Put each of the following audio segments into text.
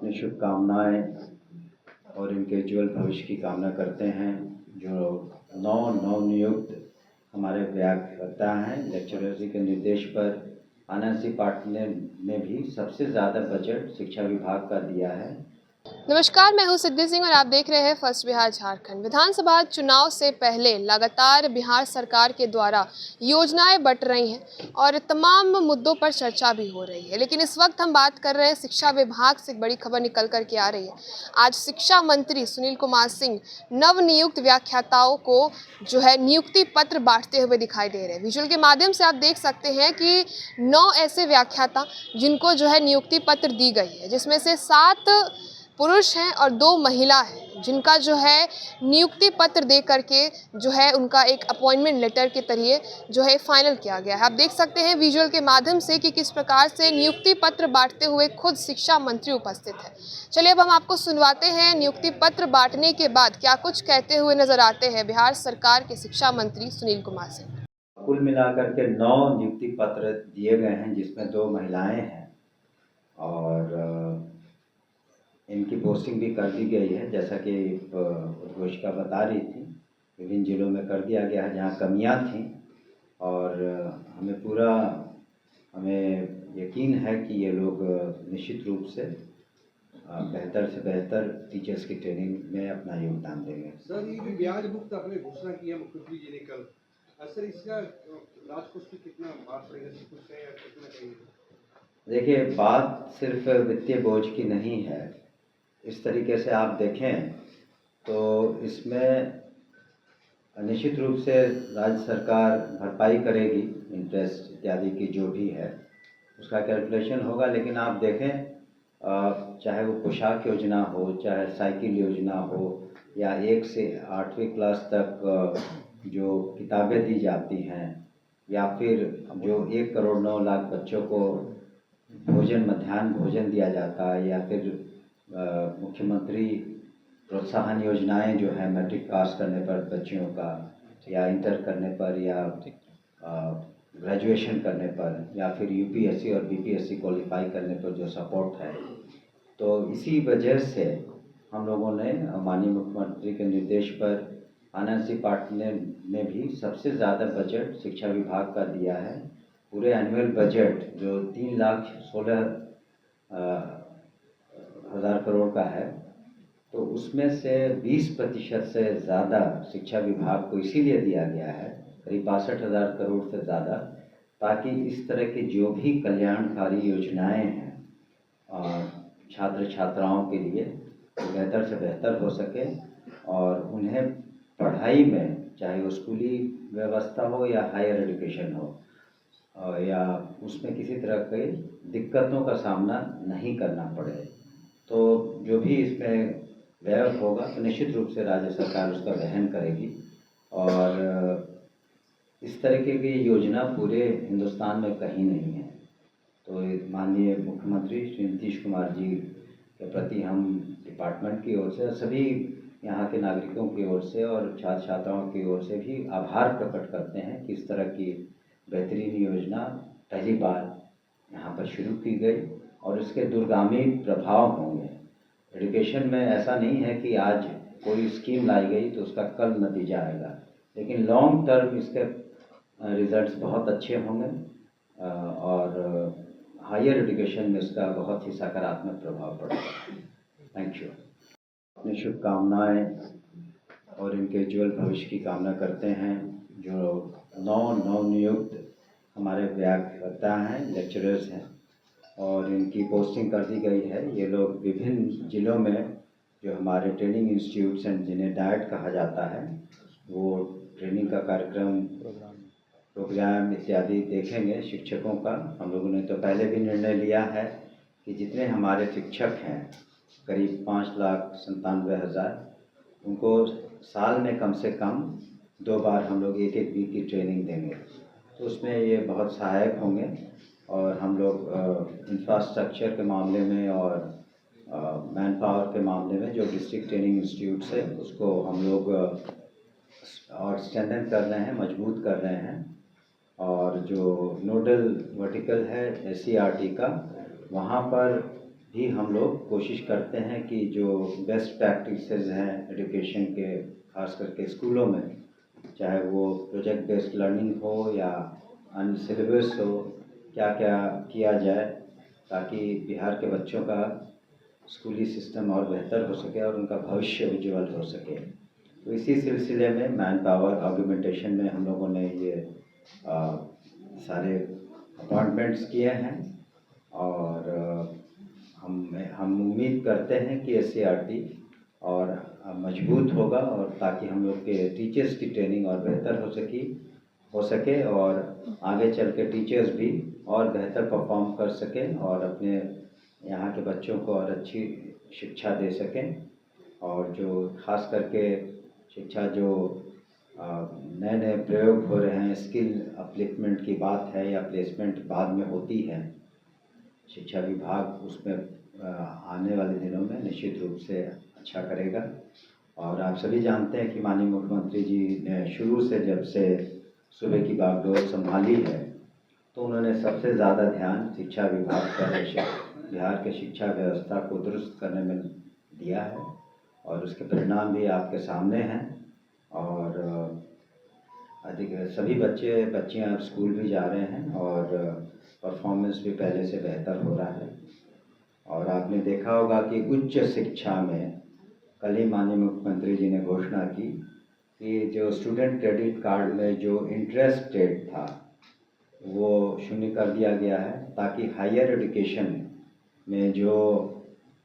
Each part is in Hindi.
अपनी शुभकामनाएं और इनके उज्ज्वल भविष्य की कामना करते हैं। जो नवनियुक्त हमारे व्याख्याता हैं, लेक्चरर जी के निर्देश पर आनंद सिंह पाटिल ने भी सबसे ज़्यादा बजट शिक्षा विभाग का दिया है। नमस्कार, मैं हूं सिद्धि सिंह और आप देख रहे हैं फर्स्ट बिहार झारखंड। विधानसभा चुनाव से पहले लगातार बिहार सरकार के द्वारा योजनाएं बंट रही हैं और तमाम मुद्दों पर चर्चा भी हो रही है। लेकिन इस वक्त हम बात कर रहे हैं शिक्षा विभाग से एक बड़ी खबर निकल कर के आ रही है। आज शिक्षा मंत्री सुनील कुमार सिंह नवनियुक्त व्याख्याताओं को जो है नियुक्ति पत्र बांटते हुए दिखाई दे रहे हैं। विजुअल के माध्यम से आप देख सकते हैं कि 9 ऐसे व्याख्याता जिनको जो है नियुक्ति पत्र दी गई है, जिसमें से 7 पुरुष हैं और 2 महिला हैं, जिनका जो है नियुक्ति पत्र दे करके जो है उनका एक अपॉइंटमेंट लेटर के तरीके जो है फाइनल किया गया है। आप देख सकते हैं विजुअल के माध्यम से कि किस प्रकार से नियुक्ति पत्र बांटते हुए खुद शिक्षा मंत्री उपस्थित है। चलिए अब हम आपको सुनवाते हैं नियुक्ति पत्र बांटने के बाद क्या कुछ कहते हुए नजर आते हैं बिहार सरकार के शिक्षा मंत्री सुनील कुमार सिंह। कुल मिलाकर के 9 नियुक्ति पत्र दिए गए हैं, जिसमें 2 महिलाएं हैं और इनकी पोस्टिंग भी कर दी गई है। जैसा कि उद्घोषिका बता रही थी, विभिन्न जिलों में कर दिया गया है जहां कमियां थी और हमें यकीन है कि ये लोग निश्चित रूप से बेहतर से बेहतर टीचर्स की ट्रेनिंग में अपना योगदान देंगे। सर, ये जो ब्याज मुक्त आपने घोषणा की है मुख्यमंत्री जी ने कल, सर इसका राजकोष में कितना भार पड़ेगा, कुछ है या कितना चाहिए? देखिए, बात सिर्फ वित्तीय बोझ की नहीं है। इस तरीके से आप देखें तो इसमें निश्चित रूप से राज्य सरकार भरपाई करेगी, इंटरेस्ट इत्यादि की जो भी है उसका कैलकुलेशन होगा। लेकिन आप देखें, चाहे वो पोशाक योजना हो, चाहे साइकिल योजना हो, या 1 से 8वीं क्लास तक जो किताबें दी जाती हैं, या फिर जो 1 करोड़ 9 लाख बच्चों को मध्याह्न भोजन दिया जाता है, या फिर मुख्यमंत्री प्रोत्साहन योजनाएं जो है मैट्रिक पास करने पर बच्चियों का, या इंटर करने पर, या ग्रेजुएशन करने पर, या फिर यूपीएससी और बीपीएससी क्वालिफाई करने पर जो सपोर्ट है, तो इसी वजह से हम लोगों ने माननीय मुख्यमंत्री के निर्देश पर आनंद सिंह पाटिल ने भी सबसे ज़्यादा बजट शिक्षा विभाग का दिया है। पूरे एनुअल बजट जो 3,16,000 करोड़ का है, तो उसमें से 20% से ज़्यादा शिक्षा विभाग को इसीलिए दिया गया है, करीब 62,000 करोड़ से ज़्यादा, ताकि इस तरह की जो भी कल्याणकारी योजनाएं हैं छात्र छात्राओं के लिए बेहतर से बेहतर हो सके और उन्हें पढ़ाई में, चाहे वो स्कूली व्यवस्था हो या हायर एजुकेशन हो, या उसमें किसी तरह की दिक्कतों का सामना नहीं करना पड़े। तो जो भी इसमें व्यय होगा तो निश्चित रूप से राज्य सरकार उसका वहन करेगी और इस तरीके की योजना पूरे हिंदुस्तान में कहीं नहीं है। तो माननीय मुख्यमंत्री श्री नीतीश कुमार जी के प्रति हम डिपार्टमेंट की ओर से, सभी यहाँ के नागरिकों की ओर से और छात्र छात्राओं की ओर से भी आभार प्रकट करते हैं कि इस तरह की बेहतरीन योजना पहली बार यहाँ पर शुरू की गई और इसके दूरगामी प्रभाव होंगे। एजुकेशन में ऐसा नहीं है कि आज कोई स्कीम लाई गई तो उसका कल नतीजा आएगा, लेकिन लॉन्ग टर्म इसके रिजल्ट्स बहुत अच्छे होंगे और हायर एजुकेशन में इसका बहुत ही सकारात्मक प्रभाव पड़ेगा। Thank you. अपनी शुभकामनाएं और इनके उज्ज्वल भविष्य की कामना करते हैं। जो नवनियुक्त हमारे व्याख्याता हैं, लेक्चरर्स हैं, और इनकी पोस्टिंग कर दी गई है। ये लोग विभिन्न जिलों में जो हमारे ट्रेनिंग इंस्टीट्यूट्स हैं, जिन्हें डाइट कहा जाता है, वो ट्रेनिंग का प्रोग्राम इत्यादि देखेंगे शिक्षकों का। हम लोगों ने तो पहले भी निर्णय लिया है कि जितने हमारे शिक्षक हैं, करीब 5,97,000, उनको साल में कम से कम 2 बार हम लोग 1-1 वीक की ट्रेनिंग देंगे। तो उसमें ये बहुत सहायक होंगे और हम लोग इंफ्रास्ट्रक्चर के मामले में और मैन पावर के मामले में जो डिस्ट्रिक्ट ट्रेनिंग इंस्टीट्यूट्स है उसको हम लोग और स्ट्रेंथन कर रहे हैं, मजबूत कर रहे हैं। और जो नोडल वर्टिकल है SCERT का, वहाँ पर भी हम लोग कोशिश करते हैं कि जो बेस्ट प्रैक्टिसेस हैं एजुकेशन के, खास करके स्कूलों में, चाहे वो प्रोजेक्ट बेस्ड लर्निंग हो या अन्य सिलेबस हो, क्या क्या किया जाए ताकि बिहार के बच्चों का स्कूली सिस्टम और बेहतर हो सके और उनका भविष्य उज्जवल हो सके। तो इसी सिलसिले में मैन पावर ऑगमेंटेशन में हम लोगों ने ये सारे अपॉइंटमेंट्स किए हैं और हम उम्मीद करते हैं कि SCERT और मजबूत होगा और ताकि हम लोग के टीचर्स की ट्रेनिंग और बेहतर हो सके और आगे चल के टीचर्स भी और बेहतर परफॉर्म कर सकें और अपने यहाँ के बच्चों को और अच्छी शिक्षा दे सकें। और जो खास करके शिक्षा जो नए नए प्रयोग हो रहे हैं, स्किल अपलिफ्टमेंट की बात है या प्लेसमेंट बाद में होती है, शिक्षा विभाग उसमें आने वाले दिनों में निश्चित रूप से अच्छा करेगा। और आप सभी जानते हैं कि माननीय मुख्यमंत्री जी ने शुरू से जब से सूबे की बागडोर संभाली है तो उन्होंने सबसे ज़्यादा ध्यान शिक्षा विभाग पर बिहार के शिक्षा व्यवस्था को दुरुस्त करने में दिया है और उसके परिणाम भी आपके सामने हैं। और अधिक सभी बच्चियां अब स्कूल भी जा रहे हैं और परफॉर्मेंस भी पहले से बेहतर हो रहा है। और आपने देखा होगा कि उच्च शिक्षा में कल ही माननीय मुख्यमंत्री जी ने घोषणा की कि जो स्टूडेंट क्रेडिट कार्ड में जो इंटरेस्ट रेट था वो शून्य कर दिया गया है ताकि हायर एजुकेशन में जो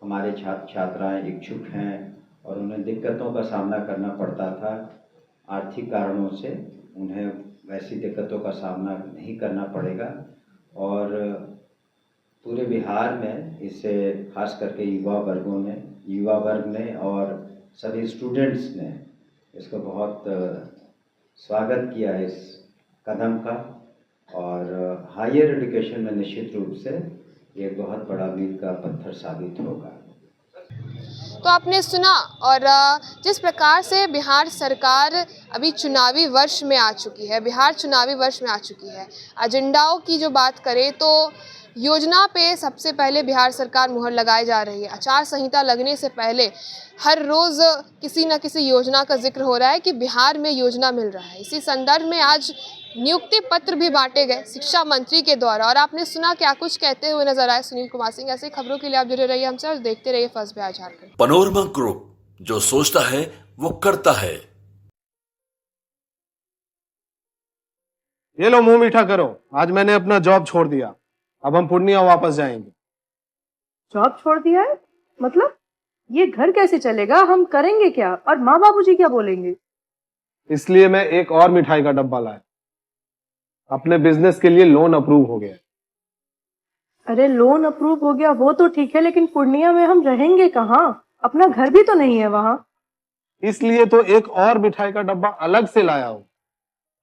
हमारे छात्र छात्राएँ इच्छुक हैं और उन्हें दिक्कतों का सामना करना पड़ता था आर्थिक कारणों से, उन्हें वैसी दिक्कतों का सामना नहीं करना पड़ेगा। और पूरे बिहार में इससे खास करके युवा वर्ग ने और सभी स्टूडेंट्स ने इसको बहुत स्वागत किया है इस कदम का। और हायर एजुकेशन में निश्चित रूप से ये बहुत बड़ा मील का पत्थर साबित होगा। तो आपने सुना, और जिस प्रकार से बिहार सरकार अभी चुनावी वर्ष में आ चुकी है, बिहार चुनावी वर्ष में आ चुकी है। एजेंडाओं की जो बात करें तो योजना पे सबसे पहले बिहार सरकार मुहर लगाए जा रही है। आचार संहिता लगने से पहले हर रोज़ किसी न किसी योजना का जिक्र हो रहा है कि बिहार में योजना मिल रहा है। इसी संदर्भ में आज नियुक्ति पत्र भी बांटे गए शिक्षा मंत्री के द्वारा, और आपने सुना क्या कुछ कहते हुए नजर आए सुनील कुमार सिंह। ऐसी खबरों के लिए आप जुड़े रहिए हमसे और देखते रहिए first Bihar Jharkhand. Panorama group, जो सोचता है वो करता है। ये लो मुंह मीठा करो, आज मैंने अपना जॉब छोड़ दिया, अब हम पूर्णिया वापस जाएंगे। जॉब छोड़ दिया है? मतलब ये घर कैसे चलेगा? हम करेंगे क्या? और माँ बाबूजी क्या बोलेंगे? इसलिए मैं एक और मिठाई का डब्बा लाया। अपने बिजनेस के लिए लोन अप्रूव हो गया। अरे लोन अप्रूव हो गया वो तो ठीक है, लेकिन पूर्णिया में हम रहेंगे कहाँ? अपना घर भी तो नहीं है वहाँ। इसलिए तो एक और मिठाई का डब्बा अलग से लाया हूँ।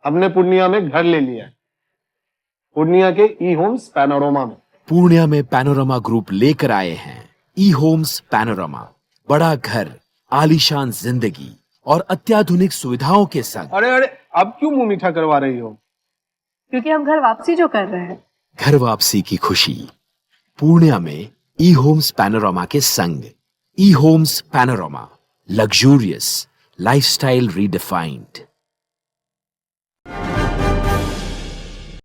हमने पूर्णिया में घर ले लिया है, पूर्णिया के ई होम्स पैनोरमा में। पूर्णिया में पैनोरमा ग्रुप लेकर आए हैं ई होम्स पैनोरमा। बड़ा घर, आलीशान जिंदगी और अत्याधुनिक सुविधाओं के संग। अरे अब क्यों मुंह मीठा करवा रही हो? क्योंकि हम घर वापसी जो कर रहे हैं। घर वापसी की खुशी पूर्णिया में ई होम्स पैनोरमा के संग। E homes panorama, luxurious lifestyle redefined.